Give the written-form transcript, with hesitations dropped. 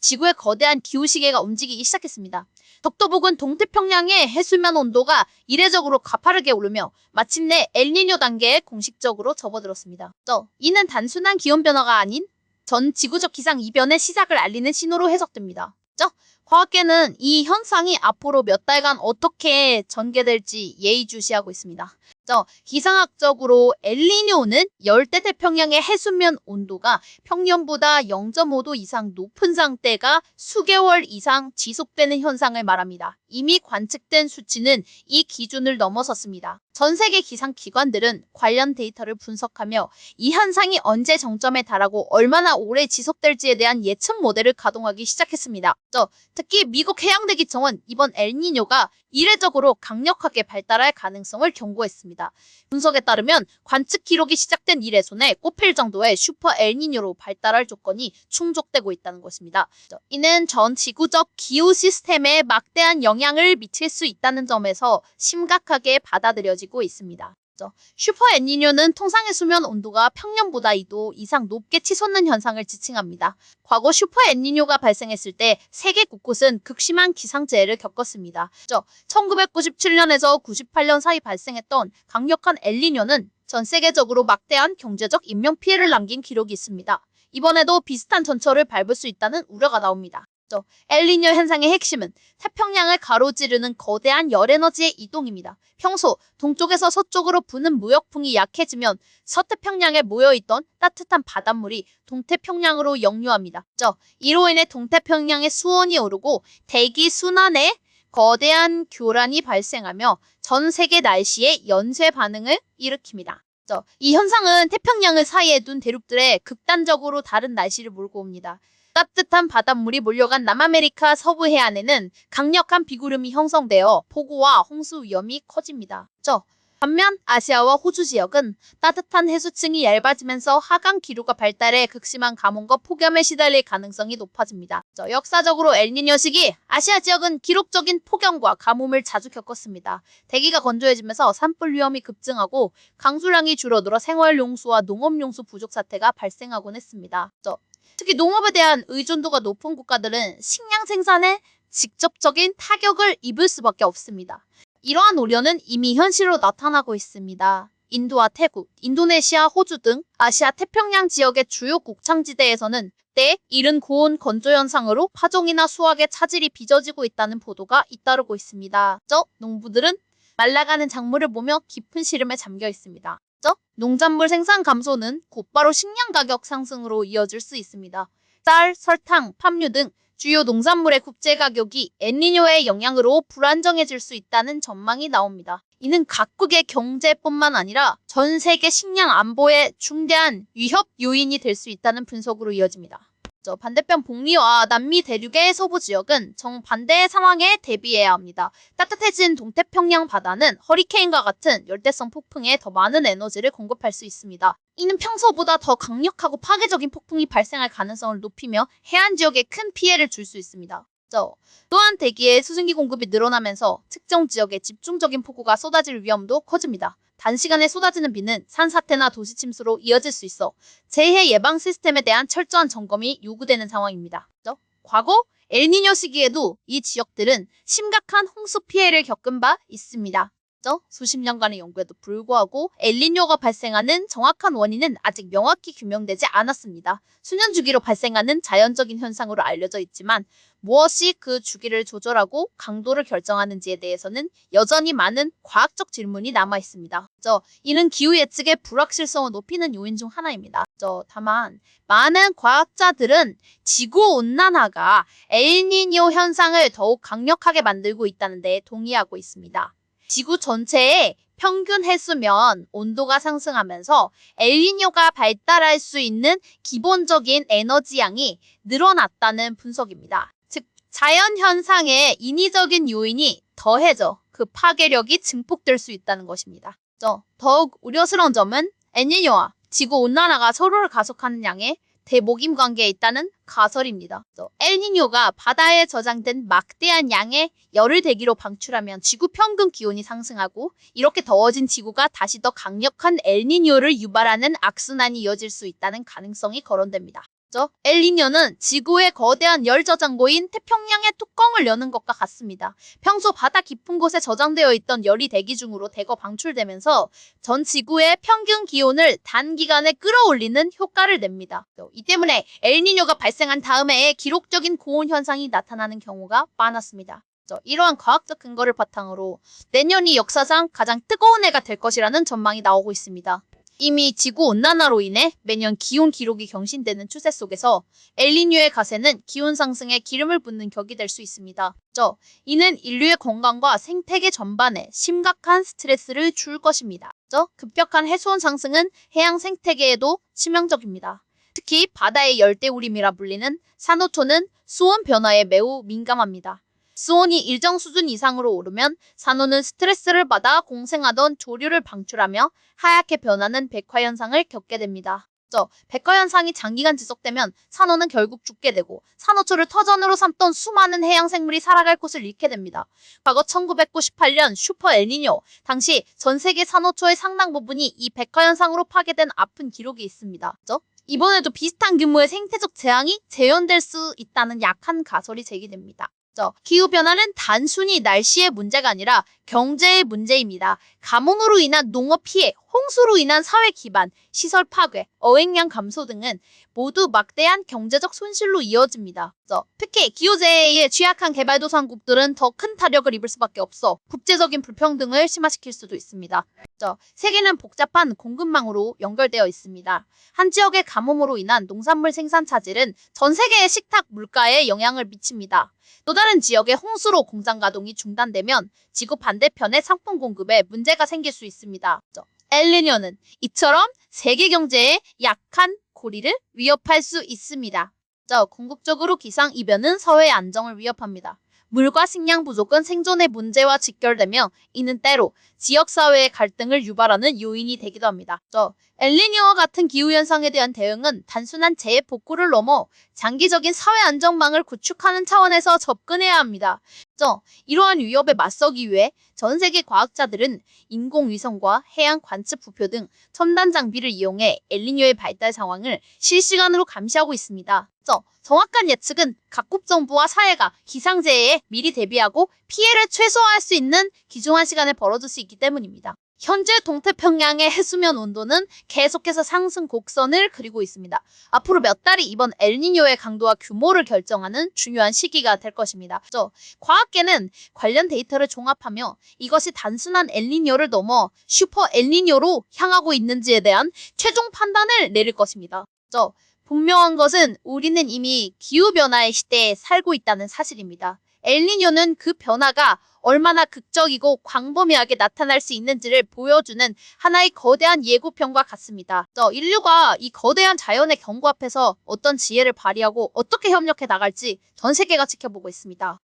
지구의 거대한 기후시계가 움직이기 시작했습니다. 적도 부근 동태평양의 해수면 온도가 이례적으로 가파르게 오르며 마침내 엘니뇨 단계에 공식적으로 접어들었습니다. 이는 단순한 기온변화가 아닌 전 지구적 기상 이변의 시작을 알리는 신호로 해석됩니다. 과학계는 이 현상이 앞으로 몇 달간 어떻게 전개될지 예의주시하고 있습니다. 기상학적으로 엘니뇨는 열대태평양의 해수면 온도가 평년보다 0.5도 이상 높은 상태가 수개월 이상 지속되는 현상을 말합니다. 이미 관측된 수치는 이 기준을 넘어섰습니다. 전 세계 기상기관들은 관련 데이터를 분석하며 이 현상이 언제 정점에 달하고 얼마나 오래 지속될지에 대한 예측 모델을 가동하기 시작했습니다. 특히 미국 해양대기청은 이번 엘니뇨가 이례적으로 강력하게 발달할 가능성을 경고했습니다. 분석에 따르면 관측 기록이 시작된 이래손에 꼽힐 정도의 슈퍼 엘니뇨로 발달할 조건이 충족되고 있다는 것입니다. 이는 전 지구적 기후 시스템에 막대한 영향을 미칠 수 있다는 점에서 심각하게 받아들여지고 있습니다. 슈퍼 엘니뇨는 통상의 수면 온도가 평년보다 2도 이상 높게 치솟는 현상을 지칭합니다. 과거 슈퍼 엘니뇨가 발생했을 때 세계 곳곳은 극심한 기상재해를 겪었습니다. 1997년에서 98년 사이 발생했던 강력한 엘니뇨는 전 세계적으로 막대한 경제적 인명피해를 남긴 기록이 있습니다. 이번에도 비슷한 전철을 밟을 수 있다는 우려가 나옵니다. 엘니뇨 현상의 핵심은 태평양을 가로지르는 거대한 열에너지의 이동입니다. 평소 동쪽에서 서쪽으로 부는 무역풍이 약해지면 서태평양에 모여있던 따뜻한 바닷물이 동태평양으로 역류합니다. 이로 인해 동태평양의 수온이 오르고 대기 순환에 거대한 교란이 발생하며 전 세계 날씨에 연쇄 반응을 일으킵니다. 이 현상은 태평양을 사이에 둔 대륙들의 극단적으로 다른 날씨를 몰고 옵니다. 따뜻한 바닷물이 몰려간 남아메리카 서부 해안에는 강력한 비구름이 형성되어 폭우와 홍수 위험이 커집니다. 반면 아시아와 호주 지역은 따뜻한 해수층이 얇아지면서 하강 기류가 발달해 극심한 가뭄과 폭염에 시달릴 가능성이 높아집니다. 역사적으로 엘니뇨 시기 아시아 지역은 기록적인 폭염과 가뭄을 자주 겪었습니다. 대기가 건조해지면서 산불 위험이 급증하고 강수량이 줄어들어 생활용수와 농업용수 부족 사태가 발생하곤 했습니다. 특히 농업에 대한 의존도가 높은 국가들은 식량 생산에 직접적인 타격을 입을 수밖에 없습니다. 이러한 우려는 이미 현실로 나타나고 있습니다. 인도와 태국, 인도네시아, 호주 등 아시아 태평양 지역의 주요 곡창지대에서는 때에 이른 고온 건조 현상으로 파종이나 수확에 차질이 빚어지고 있다는 보도가 잇따르고 있습니다. 농부들은 말라가는 작물을 보며 깊은 시름에 잠겨 있습니다. 농작물 생산 감소는 곧바로 식량 가격 상승으로 이어질 수 있습니다. 쌀, 설탕, 팜유 등 주요 농산물의 국제 가격이 엘니뇨의 영향으로 불안정해질 수 있다는 전망이 나옵니다. 이는 각국의 경제뿐만 아니라 전 세계 식량 안보에 중대한 위협 요인이 될 수 있다는 분석으로 이어집니다. 반대편 북미와 남미 대륙의 서부 지역은 정반대의 상황에 대비해야 합니다. 따뜻해진 동태평양 바다는 허리케인과 같은 열대성 폭풍에 더 많은 에너지를 공급할 수 있습니다. 이는 평소보다 더 강력하고 파괴적인 폭풍이 발생할 가능성을 높이며 해안 지역에 큰 피해를 줄 수 있습니다. 또한 대기의 수증기 공급이 늘어나면서 특정 지역에 집중적인 폭우가 쏟아질 위험도 커집니다. 단시간에 쏟아지는 비는 산사태나 도시 침수로 이어질 수 있어 재해 예방 시스템에 대한 철저한 점검이 요구되는 상황입니다. 과거 엘니뇨 시기에도 이 지역들은 심각한 홍수 피해를 겪은 바 있습니다. 수십 년간의 연구에도 불구하고 엘니뇨가 발생하는 정확한 원인은 아직 명확히 규명되지 않았습니다. 수년 주기로 발생하는 자연적인 현상으로 알려져 있지만 무엇이 그 주기를 조절하고 강도를 결정하는지에 대해서는 여전히 많은 과학적 질문이 남아 있습니다. 이는 기후 예측의 불확실성을 높이는 요인 중 하나입니다. 다만 많은 과학자들은 지구온난화가 엘니뇨 현상을 더욱 강력하게 만들고 있다는 데 동의하고 있습니다. 지구 전체의 평균 해수면 온도가 상승하면서 엘니뇨가 발달할 수 있는 기본적인 에너지 양이 늘어났다는 분석입니다. 즉, 자연현상에 인위적인 요인이 더해져 그 파괴력이 증폭될 수 있다는 것입니다. 더욱 우려스러운 점은 엘니뇨와 지구온난화가 서로를 가속하는 양의 대목임 관계에 있다는 가설입니다. 엘니뇨가 바다에 저장된 막대한 양의 열을 대기로 방출하면 지구 평균 기온이 상승하고 이렇게 더워진 지구가 다시 더 강력한 엘니뇨를 유발하는 악순환이 이어질 수 있다는 가능성이 거론됩니다. 엘니뇨는 지구의 거대한 열 저장고인 태평양의 뚜껑을 여는 것과 같습니다. 평소 바다 깊은 곳에 저장되어 있던 열이 대기 중으로 대거 방출되면서 전 지구의 평균 기온을 단기간에 끌어올리는 효과를 냅니다. 이 때문에 엘니뇨가 발생한 다음에 기록적인 고온 현상이 나타나는 경우가 많았습니다. 이러한 과학적 근거를 바탕으로 내년이 역사상 가장 뜨거운 해가 될 것이라는 전망이 나오고 있습니다. 이미 지구온난화로 인해 매년 기온 기록이 경신되는 추세 속에서 엘니뇨의 가세는 기온 상승에 기름을 붓는 격이 될 수 있습니다. 이는 인류의 건강과 생태계 전반에 심각한 스트레스를 줄 것입니다. 급격한 해수온 상승은 해양 생태계에도 치명적입니다. 특히 바다의 열대우림이라 불리는 산호초는 수온 변화에 매우 민감합니다. 수온이 일정 수준 이상으로 오르면 산호는 스트레스를 받아 공생하던 조류를 방출하며 하얗게 변하는 백화현상을 겪게 됩니다. 백화현상이 장기간 지속되면 산호는 결국 죽게 되고 산호초를 터전으로 삼던 수많은 해양 생물이 살아갈 곳을 잃게 됩니다. 과거 1998년 슈퍼 엘니뇨 당시 전 세계 산호초의 상당 부분이 이 백화현상으로 파괴된 아픈 기록이 있습니다. 이번에도 비슷한 규모의 생태적 재앙이 재현될 수 있다는 약한 가설이 제기됩니다. 기후변화는 단순히 날씨의 문제가 아니라 경제의 문제입니다. 가뭄으로 인한 농업 피해, 홍수로 인한 사회 기반, 시설 파괴, 어획량 감소 등은 모두 막대한 경제적 손실로 이어집니다. 특히 기후재해에 취약한 개발도상국들은 더 큰 타격을 입을 수밖에 없어 국제적인 불평등을 심화시킬 수도 있습니다. 세계는 복잡한 공급망으로 연결되어 있습니다. 한 지역의 가뭄으로 인한 농산물 생산 차질은 전 세계의 식탁 물가에 영향을 미칩니다. 또 다른 지역의 홍수로 공장 가동이 중단되면 지구 반대편의 상품 공급에 문제가 생길 수 있습니다. 엘니뇨는 이처럼 세계 경제에 약한 고리를 위협할 수 있습니다. 궁극적으로 기상이변은 사회의 안정을 위협합니다. 물과 식량 부족은 생존의 문제와 직결되며 이는 때로 지역사회의 갈등을 유발하는 요인이 되기도 합니다. 엘니뇨와 같은 기후현상에 대한 대응은 단순한 재해 복구를 넘어 장기적인 사회 안정망을 구축하는 차원에서 접근해야 합니다. 이러한 위협에 맞서기 위해 전 세계 과학자들은 인공위성과 해양 관측 부표 등 첨단 장비를 이용해 엘니뇨의 발달 상황을 실시간으로 감시하고 있습니다. 정확한 예측은 각국 정부와 사회가 기상재해에 미리 대비하고 피해를 최소화할 수 있는 귀중한 시간에 벌어질 수 있기 때문입니다. 현재 동태평양의 해수면 온도는 계속해서 상승 곡선을 그리고 있습니다. 앞으로 몇 달이 이번 엘니뇨의 강도와 규모를 결정하는 중요한 시기가 될 것입니다. 과학계는 관련 데이터를 종합하며 이것이 단순한 엘니뇨를 넘어 슈퍼 엘니뇨로 향하고 있는지에 대한 최종 판단을 내릴 것입니다. 분명한 것은 우리는 이미 기후변화의 시대에 살고 있다는 사실입니다. 엘니뇨는 그 변화가 얼마나 극적이고 광범위하게 나타날 수 있는지를 보여주는 하나의 거대한 예고편과 같습니다. 인류가 이 거대한 자연의 경고 앞에서 어떤 지혜를 발휘하고 어떻게 협력해 나갈지 전 세계가 지켜보고 있습니다.